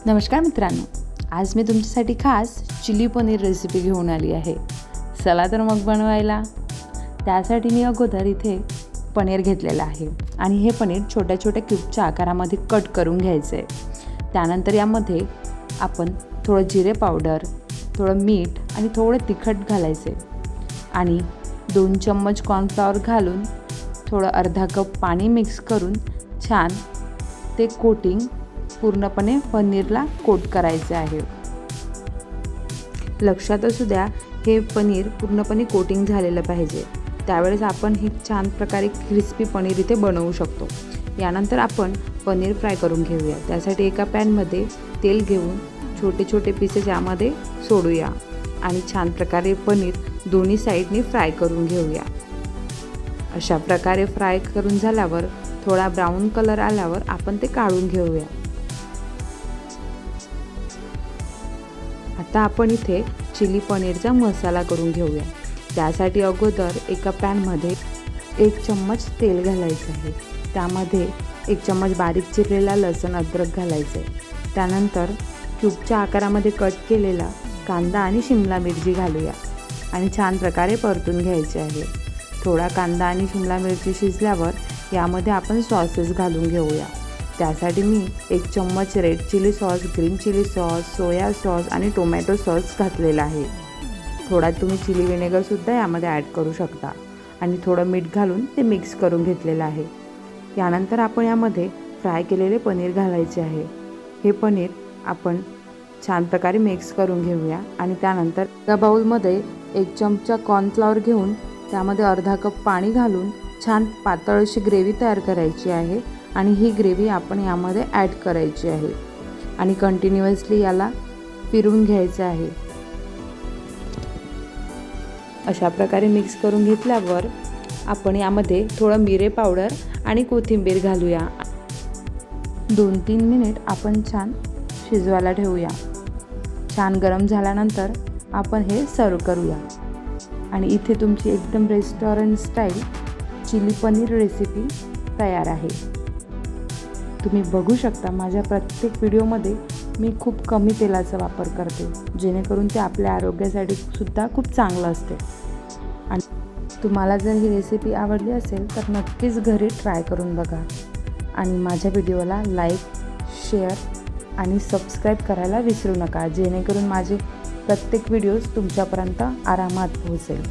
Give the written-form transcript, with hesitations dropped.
नमस्कार मित्रांनो, आज मी तुमच्यासाठी खास चिली पनीर रेसिपी घेऊन आली आहे। चला तर मग बनवायला। त्यासाठी मी अगोदर इथे पनीर घेतलेलं आहे आणि हे पनीर छोट्या छोट्या क्यूबच्या आकारामध्ये कट करून घ्यायचं आहे। त्यानंतर यामध्ये आपण थोडं जिरे पावडर, थोडं मीठ आणि थोडं तिखट घालायचे आणि 2 चम्मच कॉर्नफ्लॉवर घालून थोडं अर्धा कप पाणी मिक्स करून छान ते कोटिंग पूर्णपणे पनीरला कोट करायचे आहे। लक्षात असू द्या, हे पनीर पूर्णपणे कोटिंग झालेलं पाहिजे। त्यावेळेस आपण हे छान प्रकारे क्रिस्पी पनीर इथे बनवू शकतो। यानंतर आपण पनीर फ्राय करून घेऊया। त्यासाठी एका पॅनमध्ये तेल घेऊन छोटे छोटे पीसेस यामध्ये सोडूया आणि छान प्रकारे पनीर दोन्ही साईडनी फ्राय करून घेऊया। अशा प्रकारे फ्राय करून झाल्यावर थोडा ब्राऊन कलर आल्यावर आपण ते काढून घेऊया। आता आपण इथे चिली पनीरचा मसाला करून घेऊया। त्यासाठी अगोदर एका पॅनमध्ये 1 चम्मच तेल घालायचं आहे। त्यामध्ये 1 चम्मच बारीक चिरलेला लसूण अद्रक घालायचं आहे। त्यानंतर क्यूबच्या आकारामध्ये कट केलेला कांदा आणि शिमला मिरची घालूया आणि छान प्रकारे परतून घ्यायचे आहे। थोडा कांदा आणि शिमला मिरची शिजल्यावर यामध्ये आपण सॉसेस घालून घेऊया। त्यासाठी मी 1 चम्मच red chilli sauce, green chilli sauce, soya sauce आणि टोमॅटो सॉस घातलेला आहे। थोडा तुम्ही चिली व्हिनेगरसुद्धा यामध्ये ॲड करू शकता आणि थोडं मीठ घालून ते मिक्स करून घेतलेलं आहे। यानंतर आपण यामध्ये फ्राय केलेले पनीर घालायचे आहे। हे पनीर आपण छान प्रकारे मिक्स करून घेऊया आणि त्यानंतर एका बाउलमध्ये 1 चमचा कॉर्नफ्लॉवर घेऊन त्यामध्ये अर्धा कप पाणी घालून छान पातळ अशी ग्रेव्ही तयार करायची आहे आणि ही ग्रेव्ही आपण यामध्ये ॲड करायची आहे आणि कंटिन्युअसली याला फिरवून घ्यायचं आहे। अशा प्रकारे मिक्स करून घेतल्यावर आपण यामध्ये थोडं मिरे पावडर आणि कोथिंबीर घालूया। 2-3 मिनिट आपण छान शिजवायला ठेवूया। छान गरम झाल्यानंतर आपण हे सर्व करूया आणि इथे तुमची एकदम restaurant style chilli paneer recipe तयार आहे। तुम्ही बघू शकता, माझ्या प्रत्येक व्हिडिओमध्ये मी खूप कमी तेलाचा वापर करते, जेणेकरून ते आपल्या आरोग्यासाठी सुद्धा खूप चांगलं असते। आणि तुम्हाला जर ही रेसिपी आवडली असेल तर नक्कीच घरी ट्राय करून बघा आणि माझ्या व्हिडिओला लाईक, शेअर आणि सबस्क्राईब करायला विसरू नका, जेणेकरून माझे प्रत्येक व्हिडिओज तुमच्यापर्यंत आरामात पोहोचेल।